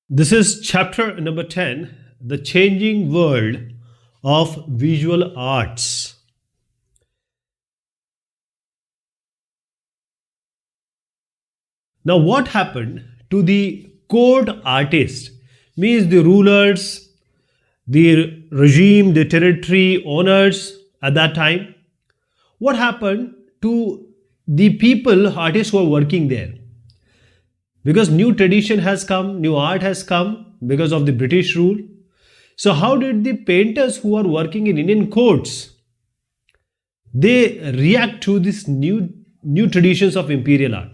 This is chapter number 10, The Changing World of Visual Arts. Now, what happened to the court artists? Means the rulers, the regime, the territory owners at that time. What happened to the people, artists who are working there? Because new tradition has come, new art has come because of the British rule. So how did the painters who are working in Indian courts, they react to this new traditions of imperial art?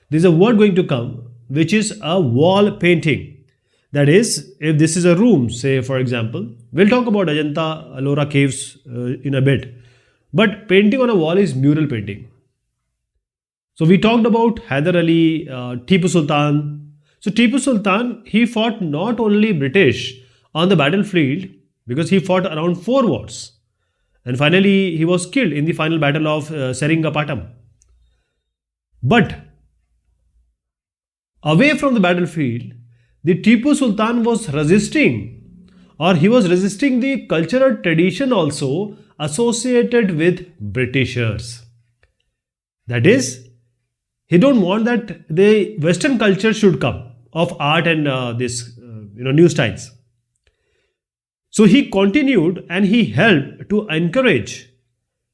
There's a word going to come which is a wall painting. That is, if this is a room, say for example, we'll talk about Ajanta Ellora caves in a bit. But painting on a wall is mural painting. So we talked about Hyder Ali, Tipu Sultan. So Tipu Sultan, he fought not only British on the battlefield because he fought around 4 wars. And finally, he was killed in the final battle of Seringapatam. But away from the battlefield, the Tipu Sultan was resisting, or he was resisting the cultural tradition also associated with Britishers. That is, he don't want that the Western culture should come of art and this new styles. So he continued and he helped to encourage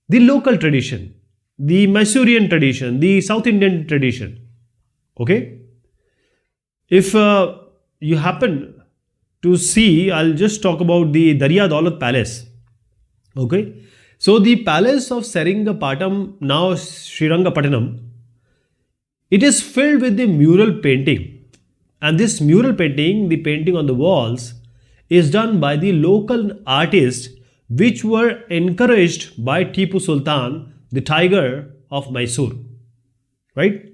the local tradition, the Mysorean tradition, the South Indian tradition. Okay. If you happen to see, I'll just talk about the Darya Daulat Palace. Okay. So the palace of Seringapatam, now Srirangapatnam, it is filled with the mural painting. And this mural painting, the painting on the walls, is done by the local artists which were encouraged by Tipu Sultan, the tiger of Mysore. Right?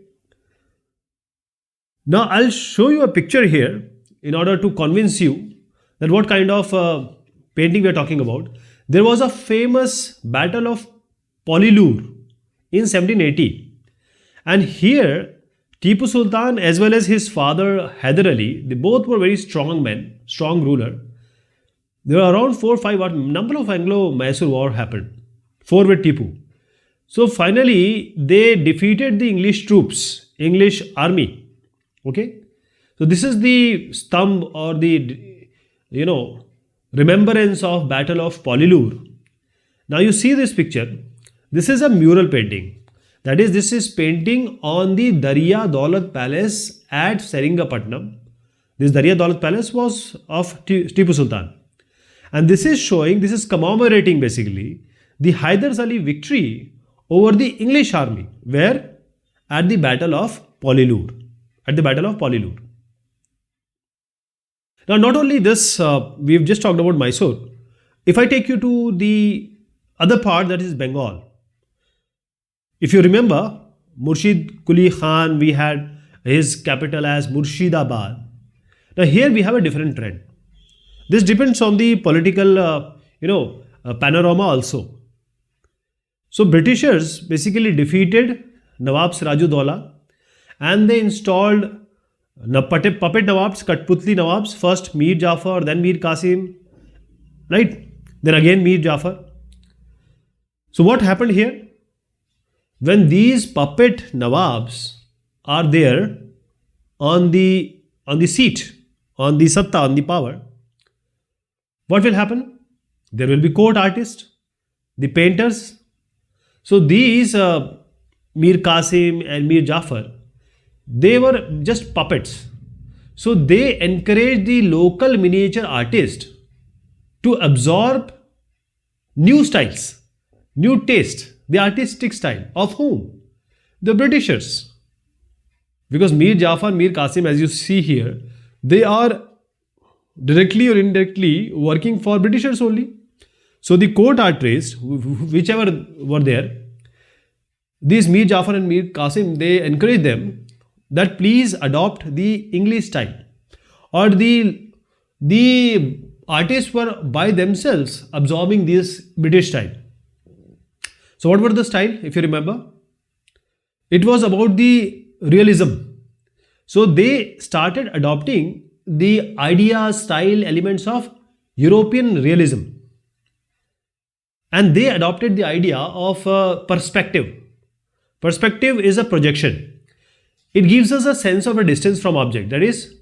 Now I'll show you a picture here in order to convince you that what kind of painting we are talking about. There was a famous battle of Polilur in 1780. And here, Tipu Sultan as well as his father Hyder Ali, they both were very strong men, strong ruler. There were around 4 or 5 number of Anglo-Mysore war happened. 4 with Tipu. So finally, they defeated the English troops, English army. Okay. So this is the stump or the, remembrance of Battle of Polilur. Now you see this picture. This is a mural painting. That is, this is painting on the Darya Daulat Palace at Seringapatam. This Darya Daulat Palace was of Tipu Sultan. And this is showing, this is commemorating basically the Hyder Ali victory over the English army. Where? At the Battle of Polilur. At the Battle of Polilur. Now not only this, we've just talked about Mysore. If I take you to the other part, that is Bengal. If you remember, Murshid Quli Khan, we had his capital as Murshidabad. Now here we have a different trend. This depends on the political, panorama also. So Britishers basically defeated Nawab Sirajuddaulah and they installed puppet Nawabs, Katputli Nawabs, first Mir Jafar, then Mir Qasim, right? Then again Mir Jafar. So what happened here? When these puppet Nawabs are there on the seat, on the satta, on the power, what will happen? There will be court artists, the painters. So these Mir Qasim and Mir Jafar, they were just puppets. So they encouraged the local miniature artist to absorb new styles, new taste, the artistic style of whom? The Britishers. Because Mir Jafar, Mir Qasim, as you see here, they are directly or indirectly working for Britishers only. So the court artists, whichever were there, these Mir Jafar and Mir Qasim, they encourage them that please adopt the English style. Or the artists were by themselves absorbing this British style. So what were the style, if you remember? It was about the realism. So they started adopting the idea, style, elements of European realism. And they adopted the idea of perspective. Perspective is a projection. It gives us a sense of a distance from object. That is,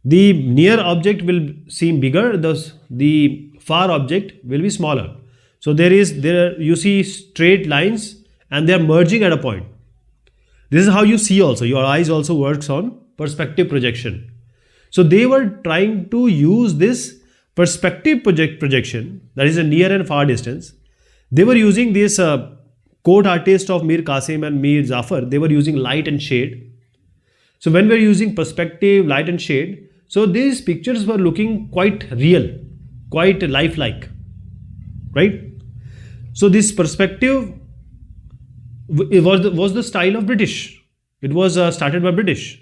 the near object will seem bigger, thus the far object will be smaller. So you see straight lines and they are merging at a point. This is how you see also. Your eyes also works on perspective projection. So they were trying to use this perspective projection, that is a near and far distance. They were using this court artist of Mir Qasim and Mir Zafar. They were using light and shade. So when we're using perspective, light and shade, so these pictures were looking quite real, quite lifelike, right? So this perspective was the style of British. It was started by British,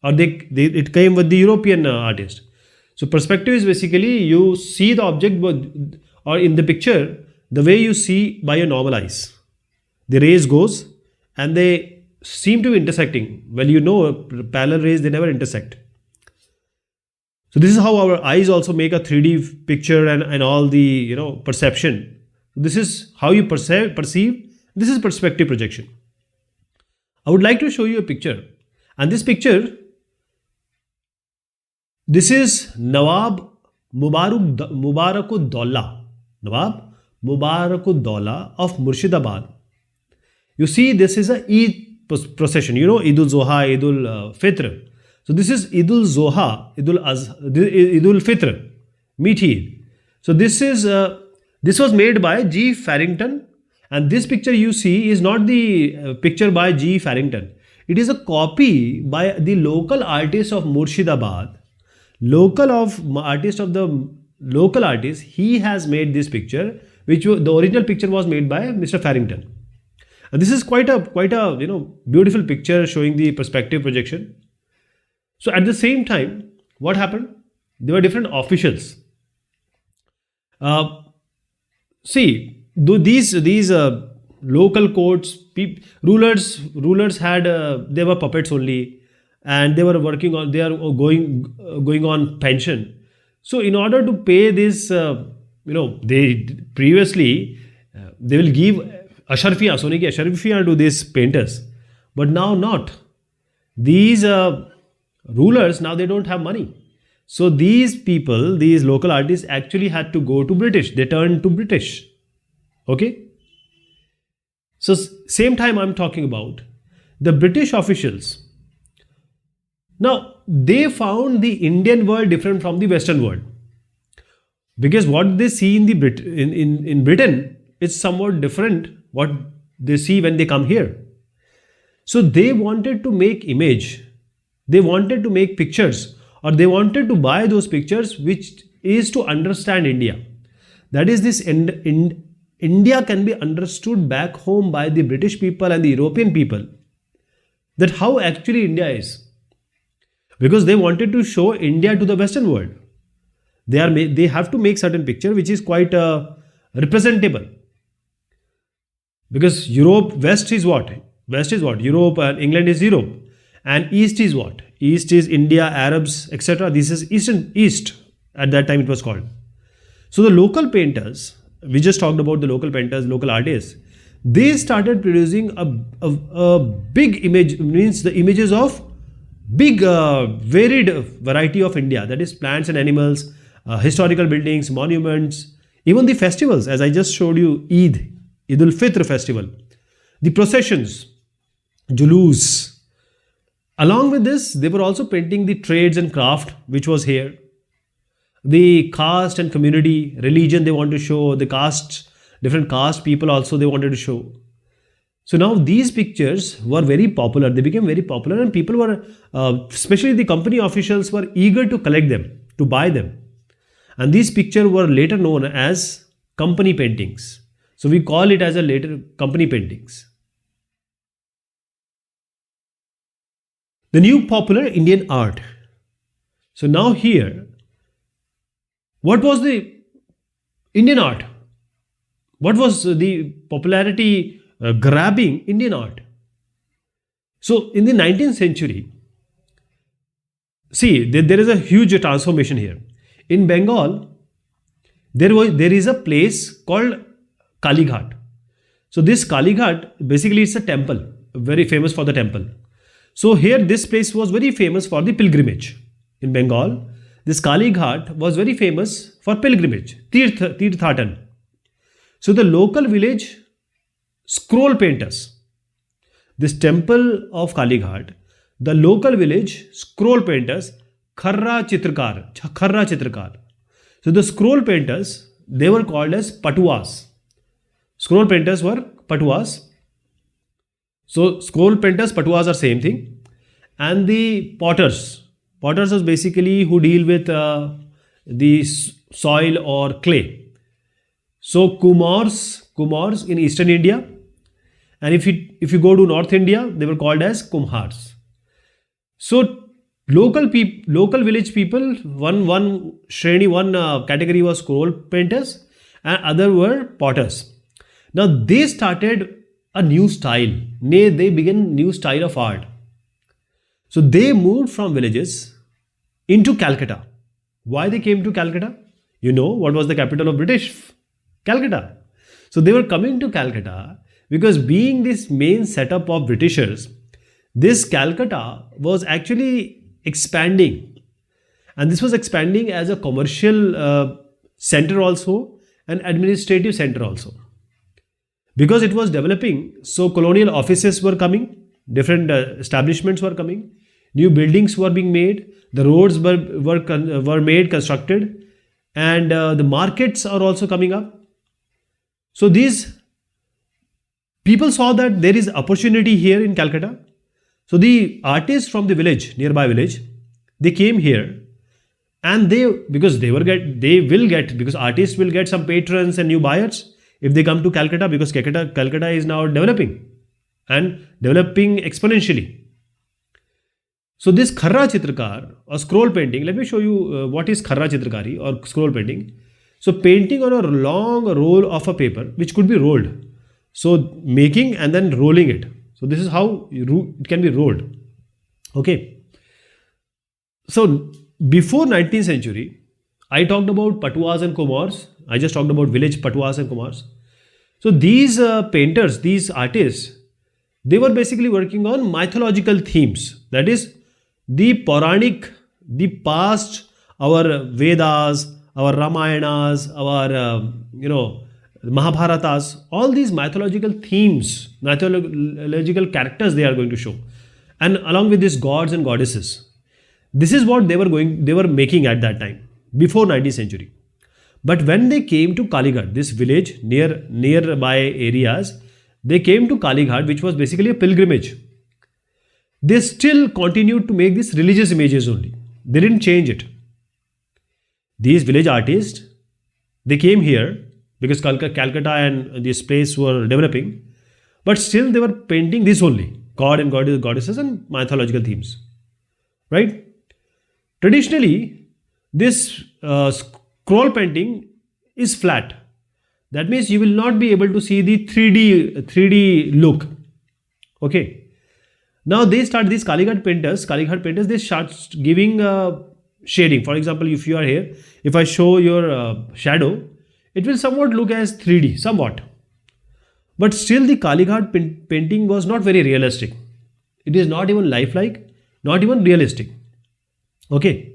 or it came with the European artist. So perspective is basically you see the object, or in the picture, the way you see by your normal eyes. The rays goes and they seem to be intersecting. Well, you know, parallel rays, they never intersect. So this is how our eyes also make a 3D picture and all the perception. This is how you perceive. This is perspective projection. I would like to show you a picture, and this picture, this is Nawab Mubarakuddaulah. Nawab Mubarakuddaulah of Murshidabad. You see, this is a Eid procession. You know, Eidul Zoha, Eidul Fitr. So this is Eidul Zoha, Eidul Fitr, Meat Eid. So this was made by G. Farrington, and this picture you see is not the picture by G. Farrington. It is a copy by the local artist of Murshidabad. Artist, he has made this picture, the original picture was made by Mr. Farrington. And this is quite a beautiful picture showing the perspective projection. So at the same time, what happened? There were different officials. These local courts, rulers had they were puppets only, and they are going on pension. So in order to pay this, they previously they will give asharfiya, sone ki asharfiya to these painters, but now not. These rulers, now they don't have money. So these people, these local artists actually had to go to British. They turned to British. Okay. So same time I'm talking about the British officials. Now they found the Indian world different from the Western world, because what they see in Britain is somewhat different what they see when they come here. So they wanted to make image. They wanted to make pictures, or they wanted to buy those pictures, which is to understand India. That is, this India can be understood back home by the British people and the European people, that how actually India is. Because they wanted to show India to the Western world. They have to make certain picture which is quite representable. Because West is what? Europe, and England is Europe. And East is what? East is India, Arabs, etc. This is East. At that time it was called. So the local painters, we just talked about the local painters, local artists, they started producing a big image, means the images of big varied variety of India, that is plants and animals, historical buildings, monuments, even the festivals, as I just showed you, Eidul Fitr festival, the processions, Julus. Along with this, they were also painting the trades and craft which was here, the caste and community, religion they want to show, the caste, different caste people also they wanted to show. So now these pictures were very popular. They became very popular, and people were, especially the company officials, were eager to collect them, to buy them. And these pictures were later known as company paintings. So we call it as a later company paintings. The new popular Indian art. So now here, what was the Indian art? What was the popularity grabbing Indian art? So in the 19th century, see, there is a huge transformation here. In Bengal, there is a place called Kalighat. So this Kalighat, basically it's a temple, very famous for the temple. So here this place was very famous for the pilgrimage. In Bengal, this Kalighat was very famous for pilgrimage, Tirthatan. So the local village scroll painters, this temple of Kalighat, the local village scroll painters, Kharra Chitrakar. So the scroll painters, they were called as Patuas. Scroll painters were Patuas. So scroll painters, Patuas are same thing. And the potters. Potters is basically who deal with the soil or clay. So Kumars in eastern India. And if you go to North India, they were called as Kumhars. So local village people, one category was scroll painters and other were potters. Now they started a new style. They began new style of art. So they moved from villages into Calcutta. Why they came to Calcutta? You know what was the capital of British? Calcutta. So they were coming to Calcutta because being this main setup of Britishers, this Calcutta was actually expanding, and this was expanding as a commercial center also, an administrative center also. Because it was developing, so colonial offices were coming, different establishments were coming, new buildings were being made, the roads were made, constructed, and the markets are also coming up. So these people saw that there is opportunity here in Calcutta. So the artists from the village, nearby village, they came here, and because artists will get some patrons and new buyers if they come to Calcutta, because Calcutta is now developing and developing exponentially. So this Kharra Chitrakar or scroll painting, let me show you what is Kharra Chitrakari or scroll painting. So painting on a long roll of a paper which could be rolled. So making and then rolling it. So this is how it can be rolled. Okay. So before 19th century, I talked about Patuas and Kumars. I just talked about village Patuas and Kumars. So these painters, these artists, they were basically working on mythological themes. That is the Puranic, the past, our Vedas, our Ramayanas, our Mahabharatas, all these mythological themes, mythological characters they are going to show, and along with these gods and goddesses. This is what they were making at that time, before 19th century. But when they came to Kalighat, this village nearby areas, they came to Kalighat, which was basically a pilgrimage. They still continued to make these religious images only. They didn't change it. These village artists, they came here because Calcutta and this place were developing, but still they were painting this only, god and goddesses and mythological themes, right? Traditionally, this scroll painting is flat. That means you will not be able to see the 3D look. Okay. Now these Kalighat painters, they start giving shading. For example, if you are here, if I show your shadow, it will somewhat look as 3D, somewhat. But still the Kalighat painting was not very realistic. It is not even lifelike, not even realistic. Okay.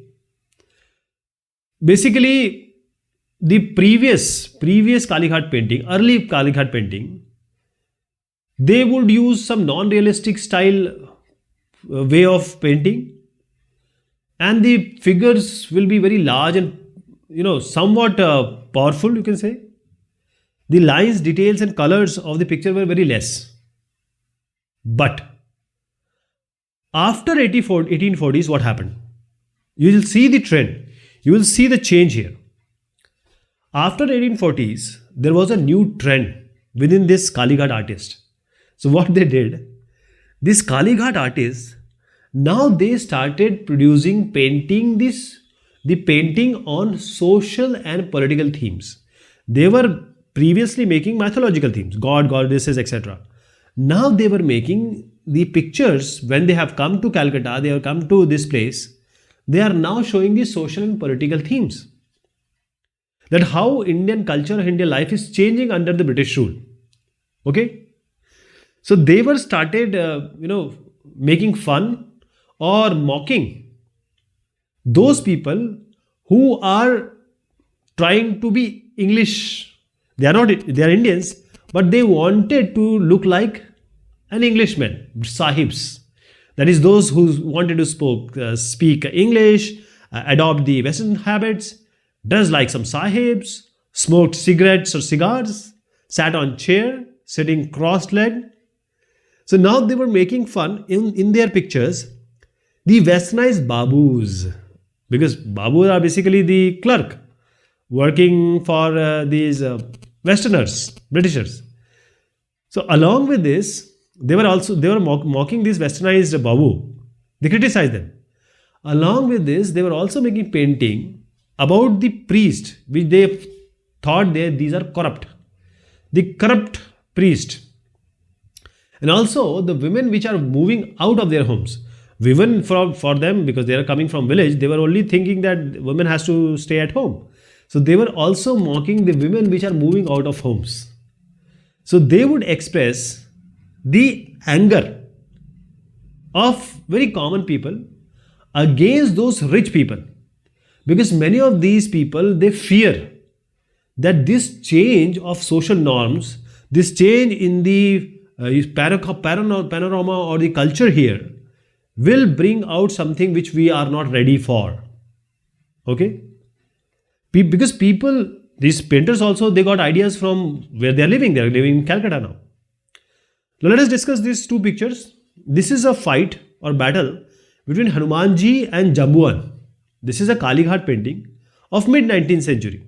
Basically, the previous Kalighat painting, early Kalighat painting, they would use some non-realistic style way of painting, and the figures will be very large and somewhat powerful, you can say. The lines, details and colors of the picture were very less. But after 1840s, what happened? You will see the trend. You will see the change here. After 1840s, there was a new trend within this Kalighat artist. So what they did, this Kalighat artists, now they started producing the painting on social and political themes. They were previously making mythological themes, god, goddesses, etc. Now they were making the pictures when they have come to Calcutta, they have come to this place. they are now showing the social and political themes. That how Indian culture, Indian life is changing under the British rule. Okay, so they were started, making fun or mocking those people who are trying to be English. They are not. They are Indians, but they wanted to look like an Englishman, sahibs. That is those who wanted to speak English, adopt the Western habits, dressed like some sahibs, smoked cigarettes or cigars, sat on chair, sitting cross-legged. So now they were making fun in their pictures, the westernized babus, because babus are basically the clerk working for these westerners, Britishers. So along with this, they were mocking these westernized babu. They criticized them. Along with this, they were also making painting about the priest, which they thought these are corrupt. The corrupt priest. And also the women which are moving out of their homes. Women for them, because they are coming from village, they were only thinking that women has to stay at home. So they were also mocking the women which are moving out of homes. So they would express the anger of very common people against those rich people, because many of these people, they fear that this change of social norms, this change in the panorama or the culture here will bring out something which we are not ready for. Okay, because people, these painters also, they got ideas from where they are living. They are living in Calcutta now. Now let us discuss these two pictures. This is a fight or battle between Hanumanji and Jambuan. This is a Kalighat painting of mid 19th century,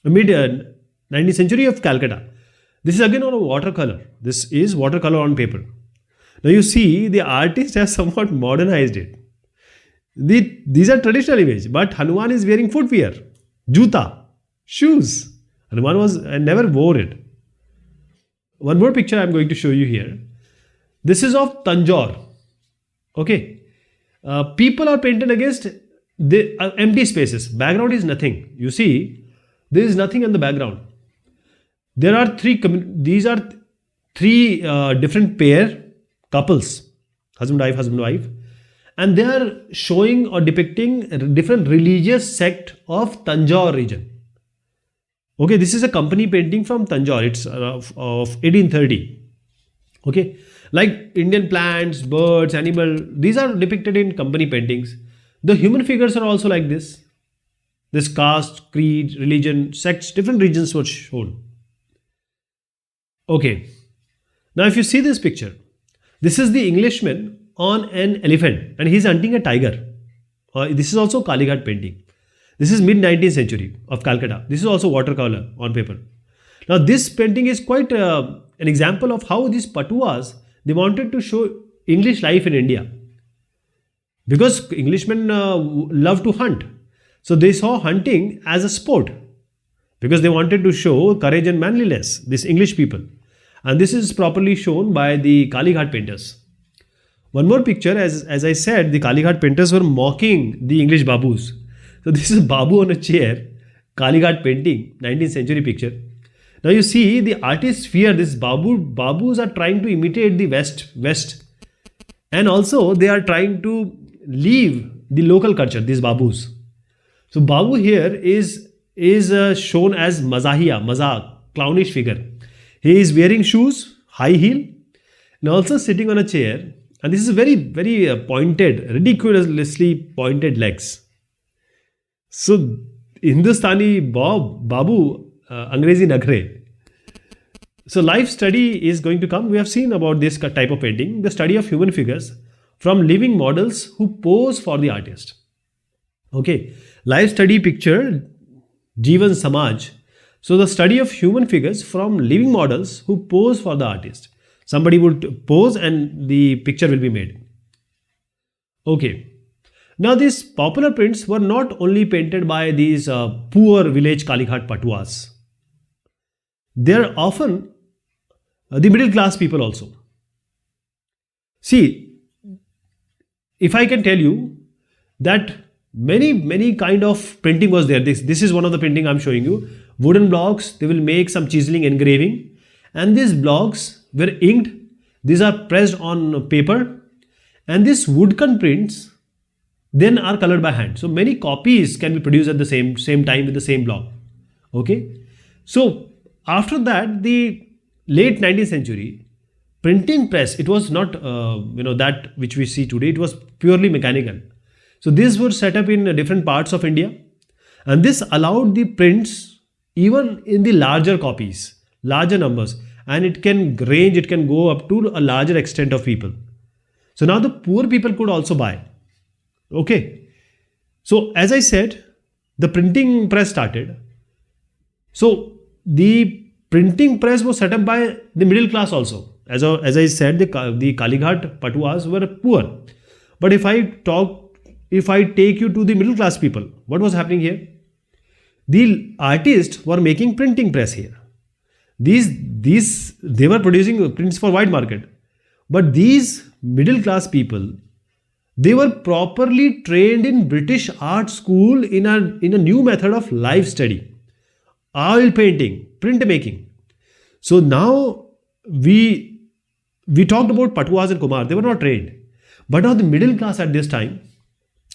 mid 19th century of Calcutta. This is again on a watercolor. This is watercolor on paper. Now you see the artist has somewhat modernized it. These are traditional images, but Hanuman is wearing footwear, juta, shoes. Hanuman never wore it. One more picture I am going to show you here. This is of Tanjore. Okay. People are painted against the empty spaces. Background is nothing. You see, there is nothing in the background. There are these are three different couples, husband, wife, and they are showing or depicting a different religious sect of Tanjore region. Okay, this is a company painting from Tanjore. It's of 1830. Okay, like Indian plants, birds, animal, these are depicted in company paintings. The human figures are also like this. This caste, creed, religion, sects, different regions were shown. Okay, now if you see this picture, this is the Englishman on an elephant and he's hunting a tiger. This is also Kalighat painting. This is mid 19th century of Calcutta. This is also watercolor on paper. Now this painting is quite an example of how these Patuas, they wanted to show English life in India. Because Englishmen love to hunt. So they saw hunting as a sport. Because they wanted to show courage and manliness, these English people. And this is properly shown by the Kalighat painters. One more picture, as I said, the Kalighat painters were mocking the English babus. So this is Babu on a chair, Kalighat painting, 19th century picture. Now you see the artists fear this babus are trying to imitate the West. And also they are trying to leave the local culture, these babus. So Babu here is shown as mazak, clownish figure. He is wearing shoes, high heel, and also sitting on a chair. And this is very, very pointed, ridiculously pointed legs. So Hindustani Babu, Angrezi Nagre. So life study is going to come. We have seen about this type of painting, the study of human figures from living models who pose for the artist. Okay, life study picture, Jeevan Samaj. So the study of human figures from living models who pose for the artist. Somebody would pose and the picture will be made. Okay. Now these popular prints were not only painted by these poor village Kalighat Patuas. They are often the middle class people also. See, if I can tell you that many kind of printing was there. This is one of the printing I'm showing you. Wooden blocks, they will make some chiseling, engraving, and these blocks were inked. These are pressed on paper, and these woodcut prints then are colored by hand. So many copies can be produced at the same time with the same block. Okay, so after that, the late 19th century printing press, it was not that which we see today. It was purely mechanical. So these were set up in different parts of India, and this allowed the prints even in the larger copies, larger numbers, and it can range, it can go up to a larger extent of people. So now the poor people could also buy. Okay. So as I said, the printing press started. So the printing press was set up by the middle class also. As I said, the Kalighat Patuas were poor. But if I take you to the middle class people, what was happening here? The artists were making printing press here. They were producing prints for wide market. But these middle class people, they were properly trained in British art school in a new method of life study, oil painting, print making. So now we talked about Patuas and Kumar. They were not trained. But now the middle class at this time,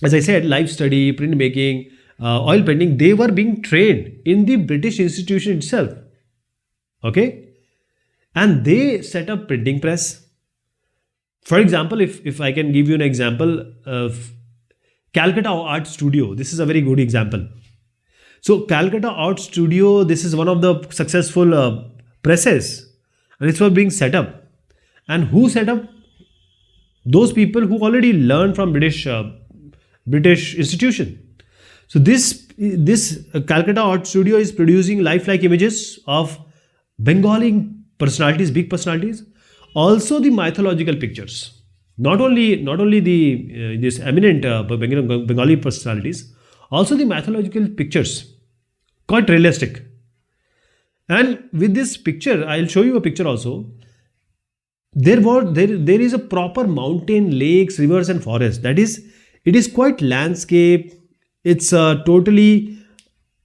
as I said, life study, print making, oil painting, they were being trained in the British institution itself. Okay? And they set up printing press. For example, if I can give you an example of Calcutta Art Studio, this is a very good example. So Calcutta Art Studio, this is one of the successful presses, and it was being set up. And who set up? Those people who already learned from British institution. So this Calcutta Art Studio is producing lifelike images of Bengali personalities, big personalities. Also the mythological pictures. Not only this eminent Bengali personalities, also the mythological pictures, quite realistic. And with this picture, I'll show you a picture also. There is a proper mountain, lakes, rivers, and forest. That is, it is quite landscape. It's totally,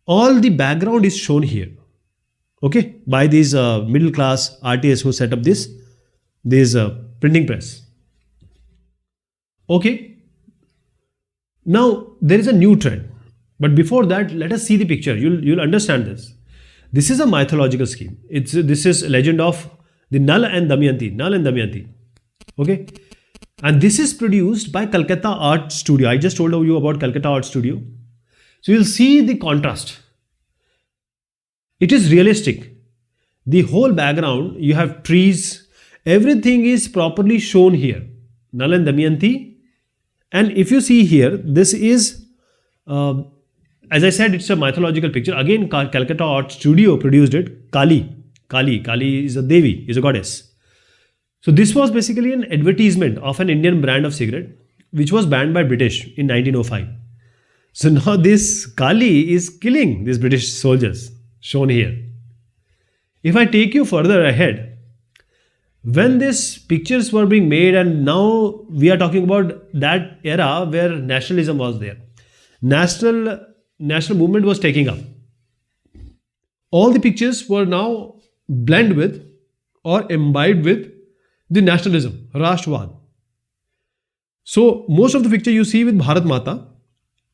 all the background is shown here. Okay, by these middle class artists who set up this printing press. Okay, now there is a new trend, but before that, let us see the picture. You'll understand this. This is a mythological scheme. This is a legend of the Nal and Damayanti. Okay, and this is produced by Calcutta Art Studio. I just told you about Calcutta Art Studio. So you'll see the contrast. It is realistic. The whole background, you have trees, everything is properly shown here. Nal and Damayanti. And if you see here, this is, as I said, it's a mythological picture. Again, Calcutta Art Studio produced it. Kali is a Devi, is a goddess. So this was basically an advertisement of an Indian brand of cigarette, which was banned by British in 1905. So now this Kali is killing these British soldiers, shown here. If I take you further ahead, when these pictures were being made, and now we are talking about that era where nationalism was there. National movement was taking up. All the pictures were now blend with or imbibed with the nationalism, Rashtravad. So most of the picture you see with Bharat Mata,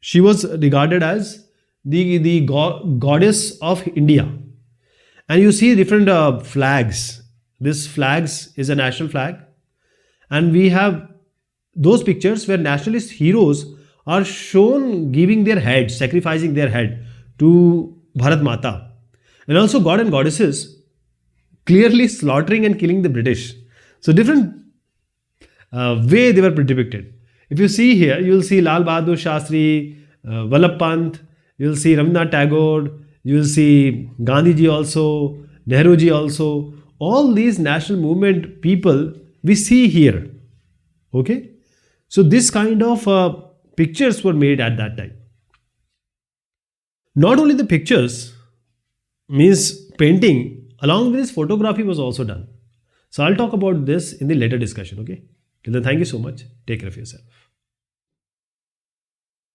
she was regarded as the goddess of India. And you see different flags. This flags is a national flag. And we have those pictures where nationalist heroes are shown giving their head, sacrificing their head to Bharat Mata. And also god and goddesses clearly slaughtering and killing the British. So different way they were depicted. If you see here, you will see Lal Bahadur Shastri, Vallabh Pant, you will see Rabindranath Tagore, you will see Gandhiji also, Nehruji also. All these national movement people we see here. Okay. So this kind of pictures were made at that time. Not only the pictures, means painting, along with this photography was also done. So I'll talk about this in the later discussion. Okay. Till then, thank you so much. Take care of yourself.